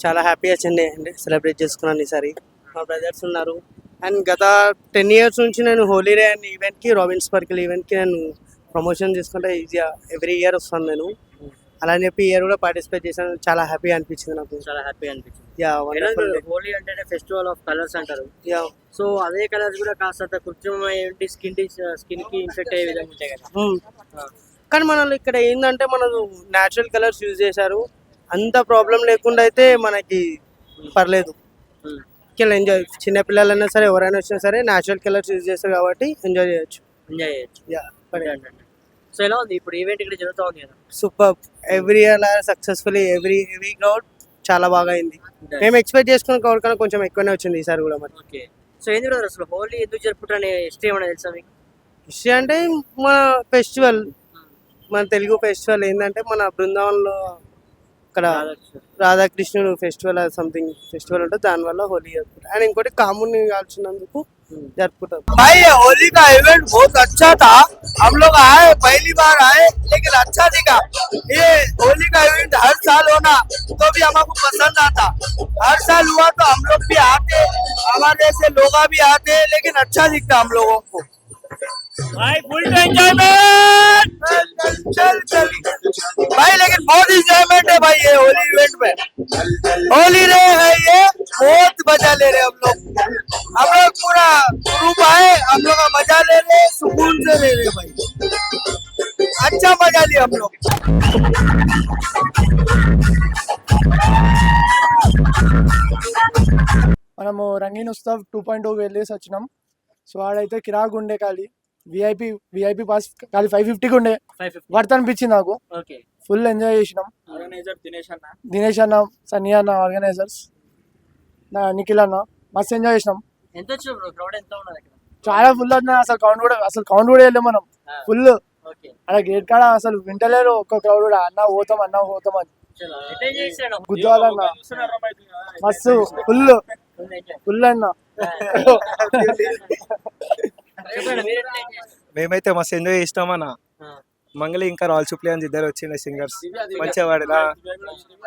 చాలా హ్యాపీగా చెన్నై సెలబ్రేట్ చేసుకున్నాను ఈసారి. మా బ్రదర్స్ ఉన్నారు అండ్ గత 10 years నుంచి నేను హోలీ రే అండ్ ఈవెంట్కి రాబిన్ స్పర్కిల్ ఈవెంట్కి నేను ప్రమోషన్ చేసుకుంటే ఈజీగా ఎవ్రీ ఇయర్ వస్తాను నేను. అలా అని చెప్పి ఇయర్ కూడా పార్టిసిపేట్ చేశాను. చాలా హ్యాపీగా అనిపించింది నాకు. చాలా హ్యాపీ అనిపించింది. యా హోలీ అంటేనే ఫెస్టివల్ ఆఫ్ కలర్స్ అంటారు. యా సో అదే కలర్స్ కూడా కాస్త కృత్రిమమైన స్కిన్ కి ఇన్ఫెక్ట్ అయ్యే విధంగా ఉంటాయి కదా. కానీ మనల్ని ఇక్కడ ఏంటంటే మనకు న్యాచురల్ కలర్స్ యూజ్ చేశారు. అంత ప్రాబ్లం లేకుండా అయితే మనకి పర్లేదు. ఇక్కడ ఎంజాయ్ చిన్నపిల్లలైనా సరే ఎవరైనా వచ్చినా సరే న్యాచురల్ కలర్స్ యూజ్ చేస్తారు కాబట్టి ఎంజాయ్ చేయొచ్చు. యా సో ఎలా ఉంది ఇప్పుడు ఈవెంట్ ఇక్కడ జరుగుతూ ఉంది కదా. Super. Every year successfully every crowd చాలా బాగా అయింది. మేము ఎక్స్పెక్ట్ చేసుకున్న క్రౌడ్ కన్నా కొంచెం ఎక్కువనే వచ్చింది ఈసారి కూడా. మరి ఓకే. సో ఏంది బ్రదర్ అసలు హోలీ ఎందుకు జరుపుకుంటారనే హిస్టరీ ఏమైనా తెలుసా మీకు? హిస్టరీ అంటే మన ఫెస్టివల్, మన తెలుగు ఫెస్టివల్ ఏంటంటే మన బృందావనంలో ఇక్కడ రాధాకృష్ణుడు ఫెస్టివల్ సంథింగ్ ఫెస్టివల్ ఉంటుంది, దానివల్ల హోలీ జరుపుకుంటారు. అండ్ ఇంకోటి కాముని కాల్చినందుకు జరుపుకుంటారు. भाई ये होली का इवेंट बहुत अच्छा था. हम लोग आए, पहली बार आए, लेकिन अच्छा दिखा. ये होली का इवेंट हर साल होना तो भी हमको पसंद आता. हर साल हुआ तो हम लोग भी आते, हमारे जैसे लोग भी आते, लेकिन अच्छा दिखता हम लोगों को. भाई फुल एंजॉयमेंट. चल चल भाई, लेकिन बहुत एंजॉयमेंट है भाई ये होली इवेंट में. होली रे है ये, बहुत मजा ले रहे हम लोग पूरा ग्रुप आए, हम लोग का मजा ले रहे, सुकून से ले रहे भाई. अच्छा मजा लिया हम लोग. మనము రంగీన్ ఉత్సవ్ 2.0 వెళ్ళేసి వచ్చినాం. సో ఆడైతే కిరాక్ ఉండే ఖాళీ విఐపి పాస్ ఖాళీ 550కి ఉండే. 550 వర్త్ అనిపించింది నాకు. ఓకే. ఫుల్ ఎంజాయ్ చేసినాం. ఆర్గనైజర్ దినేష్ అన్న, సన్నీ అన్న ఆర్గనైజర్స్, నా నిఖిల్ అన్న మస్తు ఎంజాయ్ చేసినాం. ఎంత వచ్చి క్రౌడ్ ఎంత ఉన్నది అక్కడ? చాలా ఫుల్ అన్న. అసలు కౌంట్ కూడా వెళ్ళాం మనం. Full okay. అక్కడ గేట్ కాడ అసలు వింటలేరు ఒక్క క్రౌడ్ కూడా. అన్న పోతాం అని చలో ఎంజాయ్ చేసాడు. గుద్దాలన్న మస్తు ఫుల్ అన్న. చెప్పండి మీరు ఎట్లా ఎంజాయ్ చేశారు? మేమైతే మస్తు ఎంజాయ్ చేసినామన్న. మంగళి ఇంకా రాల్ చూప్లే అని ఇద్దరు వచ్చిండే సింగర్స్ మంచిగా వాడిలా.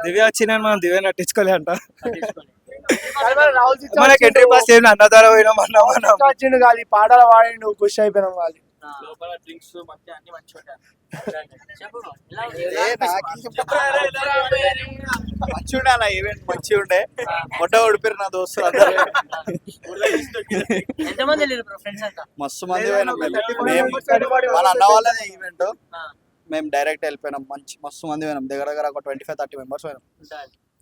దివ్య వచ్చిన మనం దివ్య నటించుకోలే అంట. మనకి ఎంట్రీ పాస్ ఏమి అన్న ద్వారా పోయినాం అన్న. వచ్చిండు గాలి పాటలు వాడిండు, ఖుషి అయిపోయినాం గాలి. మంచిగా అలా ఈవెంట్ మంచిగా ఉండే. మొట్ట ఓడిపోయారు నా దోస్తులు అందరూ. ఎంతమంది వెళ్ళారు ఫ్రెండ్స్ అంతా? మస్తు మంది పోయినాం మేము. మన అన్న వాళ్ళదే ఈవెంట్, మేము డైరెక్ట్ వెళ్ళిపోయినాం. మస్తు మంది పోయినాం. దగ్గర ఒక 25-30 మెంబర్స్ పోయినాం.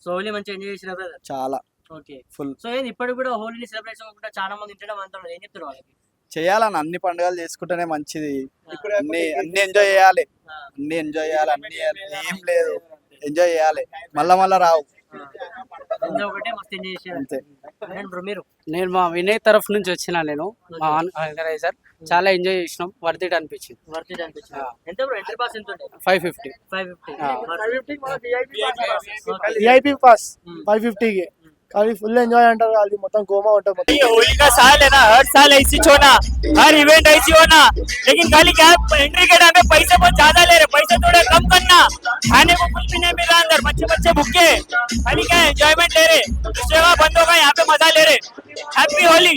సో హోలీ మంచిగా ఎంజాయ్ చేసిన బ్రదర్? చాలా ఓకే. ఫుల్. సో ఏంది ఇప్పటికి కూడా హోలీని సెలబ్రేట్ చేయకుండా చాలా మంది ఇంటడం అంటారు, ఏం చెప్తారు వాళ్ళకి? చేయాలని అన్ని పండుగలు చేసుకుంటేనే మంచిది. అన్ని ఎంజాయ్ చేయాలి, అన్ని ఎంజాయ్ చేయాలి. అన్ని ఏం లేదు, ఎంజాయ్ చేయాలి. మళ్ళా రావు ఒకటే మస్తు ఎంజాయ్ చేశారు అంతే. బ్రో మీరు? నేను మా వినయ్ తరఫు నుంచి వచ్చిన, నేను మా ఆర్గనైజర్. చాలా ఎంజాయ్ చేసినాం, వర్త్ ఇట్ అనిపించింది. ఎంత బ్రో ఎంట్రీ పాస్ ఎంత ఉంటుంది? 550. 550 విఐపి పాస్ 550కి खाली फुल एंजॉय अंटर खाली मतलब गोमा होटल. ये होली का साल है ना, हर साल ऐसी होना, हर इवेंट ऐसी होना. लेकिन खाली क्या एंट्री के टाइम पे पैसे बहुत ज्यादा ले रहे, पैसे थोड़े कम करना. खाने को कुछ भी नहीं मिल रहा अंदर, बच्चे भूखे. खाली क्या एंजॉयमेंट ले रहे, दूसरे का बंद होगा, यहाँ पे मजा ले रहे. हैप्पी होली.